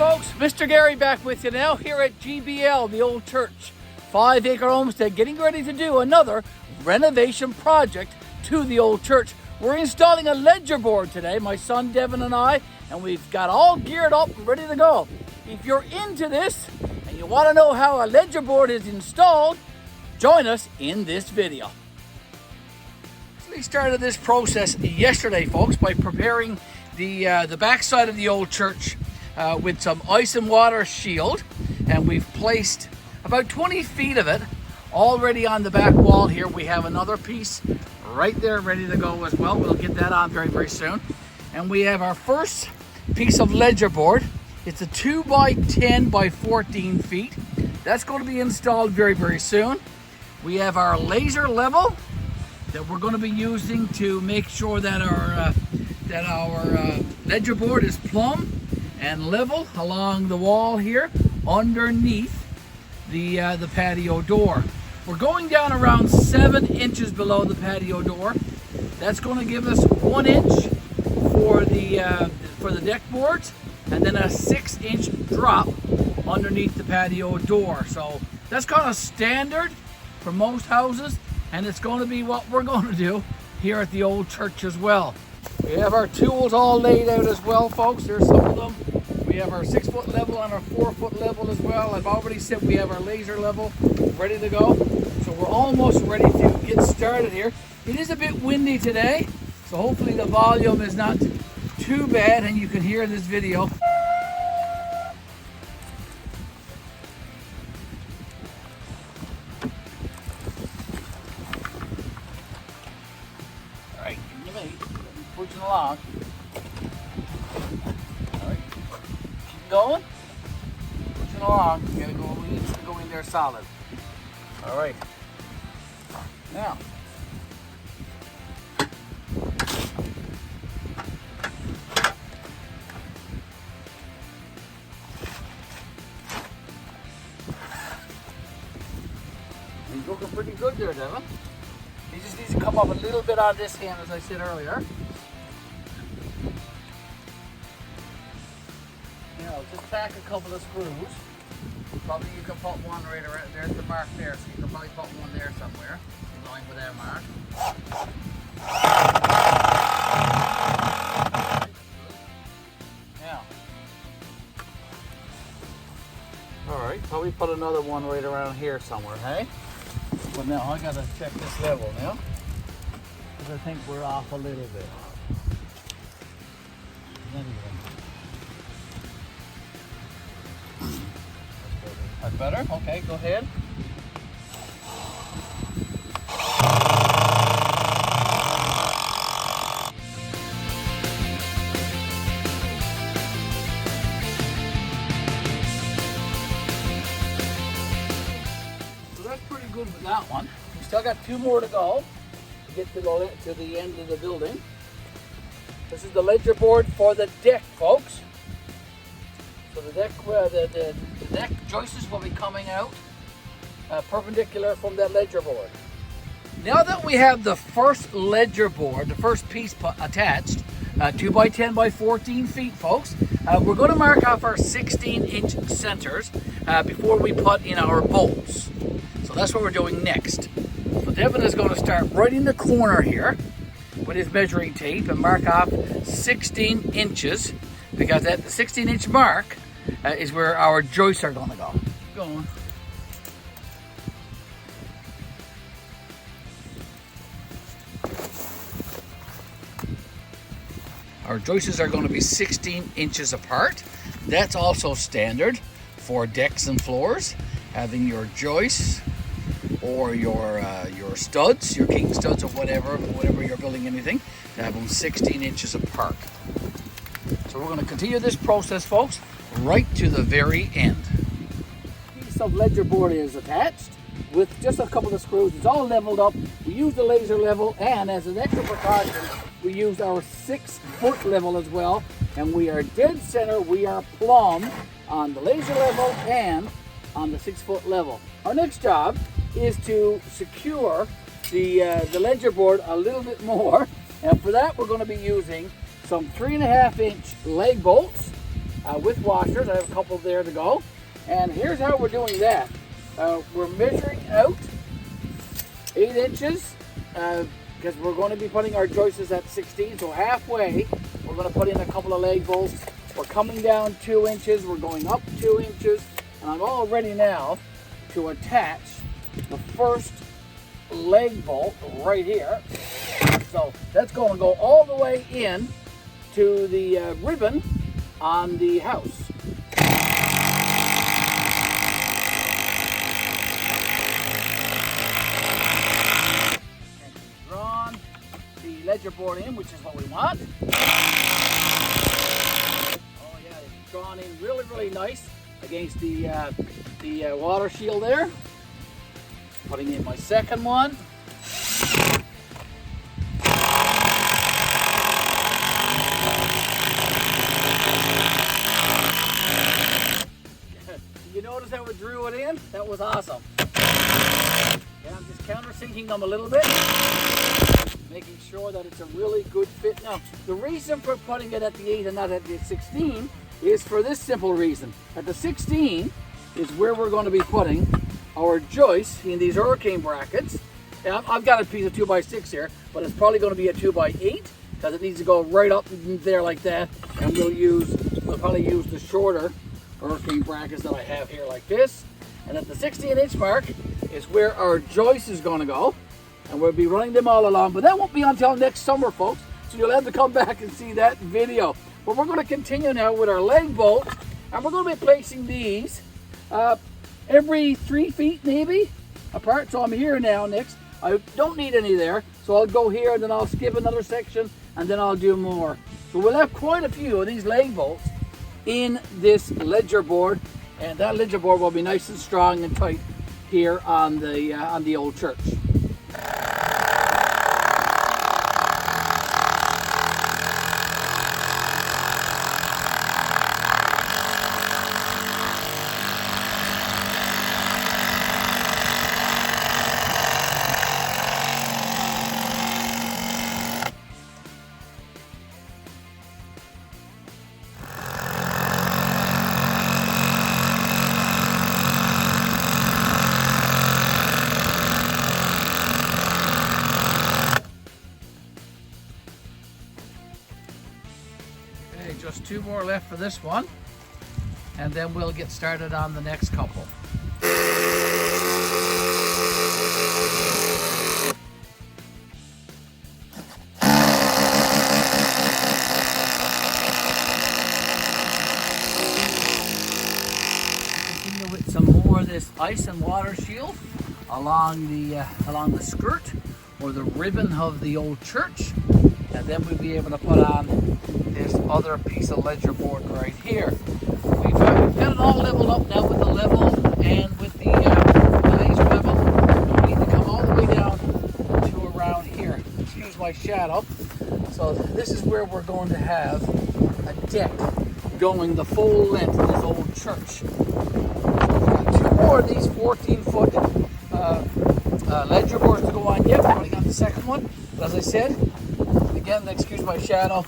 folks, Mr. Garry back with you now here at GBL, the old church, 5-acre homestead, getting ready to do another renovation project to the old church. We're installing a ledger board today, my son Devin and I, and we've got all geared up and ready to go. If you're into this and you want to know how a ledger board is installed, join us in this video. We started this process yesterday, folks, by preparing the backside of the old church with some ice and water shield, and we've placed about 20 feet of it already on the back wall here. We have another piece right there ready to go as well. We'll get that on very soon. And we have our first piece of ledger board. It's a 2 by 10 by 14 feet. That's going to be installed very soon. We have our laser level that we're going to be using to make sure that our ledger board is plumb and level along the wall here underneath the patio door. We're going down around 7 inches below the patio door. That's going to give us 1 inch for the deck boards, and then a 6-inch drop underneath the patio door. So that's kind of standard for most houses, and it's going to be what we're going to do here at the old church as well. We have our tools all laid out as well, folks. There's some of them. We have our 6-foot level and our 4-foot level as well. I've already said we have our laser level ready to go. So we're almost ready to get started here. It is a bit windy today, so hopefully the volume is not too bad and you can hear this video. Alright, give me a minute. Pushing along. Alright. Keep going. Pushing along. You gotta go, we need to go in there solid. Alright. Now. He's looking pretty good there, Devin. He just needs to come up a little bit on this hand, as I said earlier. You know, just tack a couple of screws. Probably you can put one right around there's the mark there, so you can probably put one there somewhere in line with that mark. Now, alright, probably put another one right around here somewhere, hey? But now I gotta check this level now, because I think we're off a little bit. Anyway. That's better? Okay, go ahead. So that's pretty good with that one. We still got 2 more to go to get to the end of the building. This is the ledger board for the deck, folks. So the deck joists will be coming out perpendicular from that ledger board. Now that we have the first ledger board, the first piece attached, 2 by 10 by 14 feet, folks, we're going to mark off our 16-inch centers before we put in our bolts. So that's what we're doing next. So Devin is going to start right in the corner here with his measuring tape and mark off 16 inches, because at the 16-inch mark is where our joists are going to go. Go on. Our joists are going to be 16 inches apart. That's also standard for decks and floors. Having your joists or your studs, your king studs or whatever you're building anything, to have them 16 inches apart. So we're going to continue this process, folks, right to the very end. Piece of ledger board is attached with just a couple of screws. It's all leveled up. We use the laser level, and as an extra precaution, we use our 6-foot level as well. And we are dead center. We are plumb on the laser level and on the 6-foot level. Our next job is to secure the ledger board a little bit more, and for that we're going to be using some 3.5-inch leg bolts with washers. I have a couple there to go. And here's how we're doing that. We're measuring out 8 inches because we're going to be putting our joists at 16. So halfway, we're going to put in a couple of leg bolts. We're coming down 2 inches. We're going up 2 inches. And I'm all ready now to attach the first leg bolt right here. So that's going to go all the way in to the ribbon on the house. And we've drawn the ledger board in, which is what we want. Oh yeah, it's drawn in really, really nice against the water shield there. Putting in my second one. You notice how it drew it in? That was awesome. Yeah, I'm just countersinking them a little bit, making sure that it's a really good fit. Now, the reason for putting it at the 8 and not at the 16 is for this simple reason. At the 16 is where we're going to be putting our joists in these hurricane brackets. Now, I've got a piece of 2x6 here, but it's probably going to be a 2x8 because it needs to go right up there like that. And we'll probably use the shorter hurricane brackets that I have here like this. And at the 16-inch mark is where our joist is going to go, and we'll be running them all along. But that won't be until next summer, folks, so you'll have to come back and see that video. But we're going to continue now with our leg bolts, and we're going to be placing these every 3 feet maybe apart. So I'm here now next. I don't need any there, so I'll go here and then I'll skip another section and then I'll do more. So we'll have quite a few of these leg bolts in this ledger board, and that ledger board will be nice and strong and tight here on the old church. Just 2 more left for this one, and then we'll get started on the next couple. Continue with some more of this ice and water shield along the skirt or the ribbon of the old church, and then we'll be able to put on this other piece of ledger board right here. We've got it all leveled up now with the level and with the laser level. We need to come all the way down to around here. Excuse my shadow. So this is where we're going to have a deck going the full length of this old church. We've got 2 more of these 14-foot ledger boards to go on yet. We've only got the second one. But as I said, again, excuse my shadow,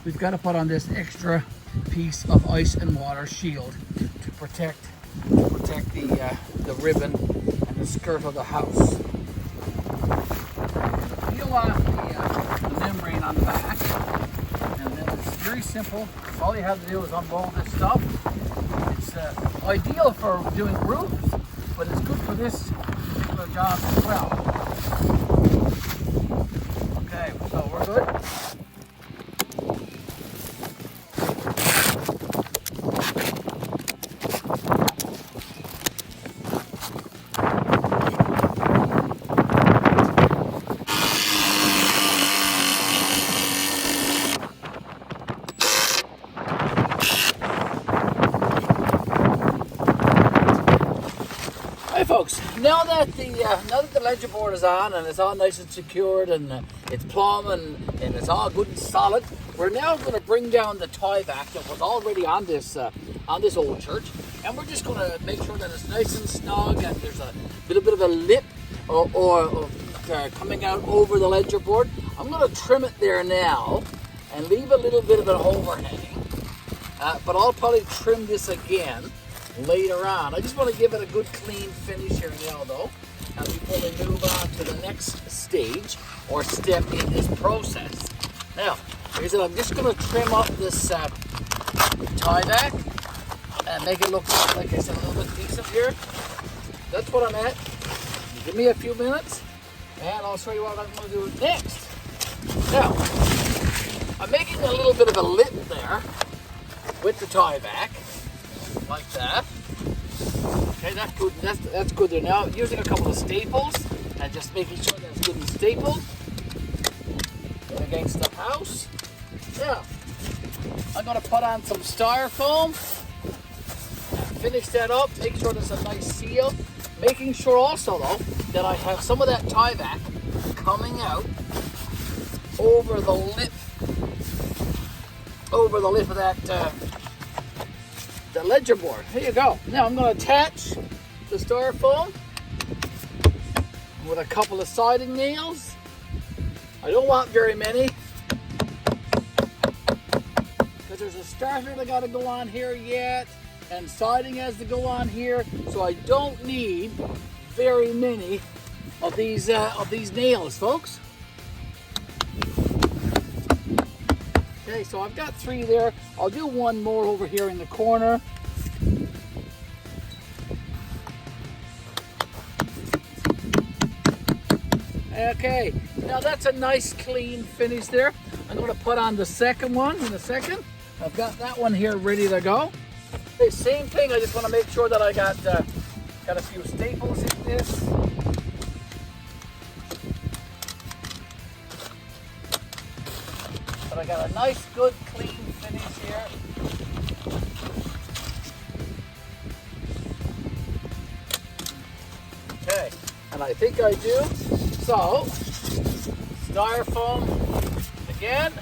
we've got to put on this extra piece of ice and water shield to protect the ribbon and the skirt of the house. Peel off the membrane on the back, and then it's very simple. All you have to do is unroll this stuff. It's ideal for doing roofs, but it's good for this particular job as well. Okay, so we're good. Folks, now that the ledger board is on and it's all nice and secured and it's plumb and it's all good and solid, we're now going to bring down the tie back that was already on this old church, and we're just going to make sure that it's nice and snug and there's a little bit of a lip or coming out over the ledger board. I'm going to trim it there now and leave a little bit of an overhang, but I'll probably trim this again later on. I just want to give it a good clean finish here now though, before we move on to the next stage or step in this process. Now, like I said, I'm just going to trim up this tie back and make it look, like I said, a little bit decent here. That's what I'm at. Give me a few minutes and I'll show you what I'm going to do next. Now, I'm making a little bit of a lip there with the tie back, like that. Okay, that's good. That's good there. Now, using a couple of staples and just making sure that's good and stapled against the house. Now, I'm going to put on some styrofoam, finish that up, make sure there's a nice seal. Making sure also though that I have some of that tie back coming out over the lip of that the ledger board. Here you go. Now I'm going to attach the styrofoam with a couple of siding nails. I don't want very many because there's a starter that got to go on here yet, and siding has to go on here, so I don't need very many of these nails, folks. Okay, so I've got 3 there. I'll do one more over here in the corner. Okay, now that's a nice clean finish there. I'm going to put on the second one in a second. I've got that one here ready to go. Okay, same thing, I just want to make sure that I got a few staples in this. But I got a nice, good, clean finish here. Okay, and I think I do. So, styrofoam again.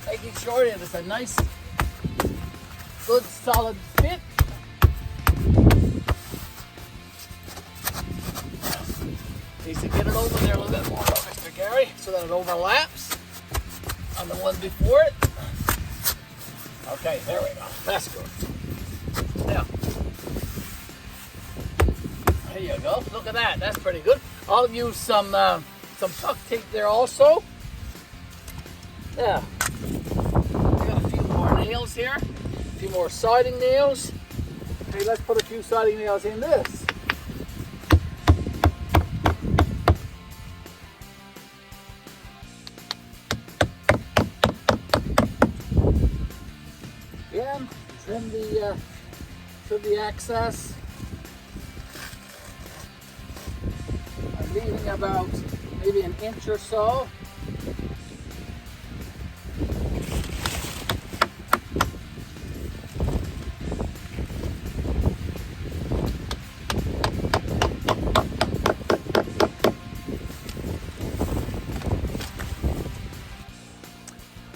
Making sure that it's a nice, good, solid fit. Needs to get it over there a little bit more, Mr. Garry, so that it overlaps on the one before it. Okay, there we go. That's good. Now, there you go. Look at that. That's pretty good. I'll use some duct tape there also. Yeah. I got a few more nails here. A few more siding nails. Okay, let's put a few siding nails in this. Again, trim the excess. I'm leaving about maybe an inch or so.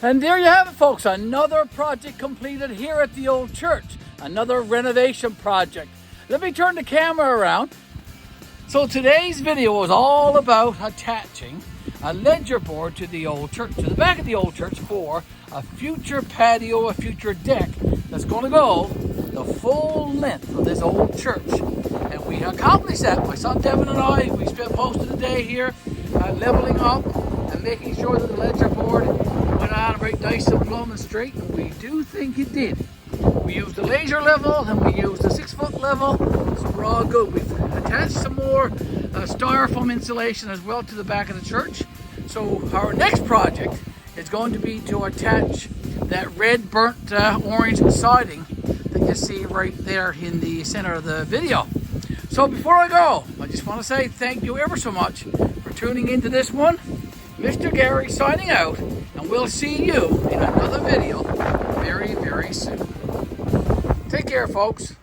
And there you have it, folks. Another project completed here at the old church. Another renovation project. Let me turn the camera around. So today's video is all about attaching a ledger board to the old church, to the back of the old church, for a future patio, a future deck that's going to go the full length of this old church. And we accomplished that. My son Devin and I, we spent most of the day here leveling up and making sure that the ledger board went on right nice and plumb and straight, and we do think it did. We used the laser level and we used the 6-foot level, so we're all good. We've attached some more styrofoam insulation as well to the back of the church. So our next project is going to be to attach that red burnt orange siding that you see right there in the center of the video. So before I go, I just want to say thank you ever so much for tuning into this one. Mr. Garry signing out, and we'll see you in another video very, very soon. Take care, folks.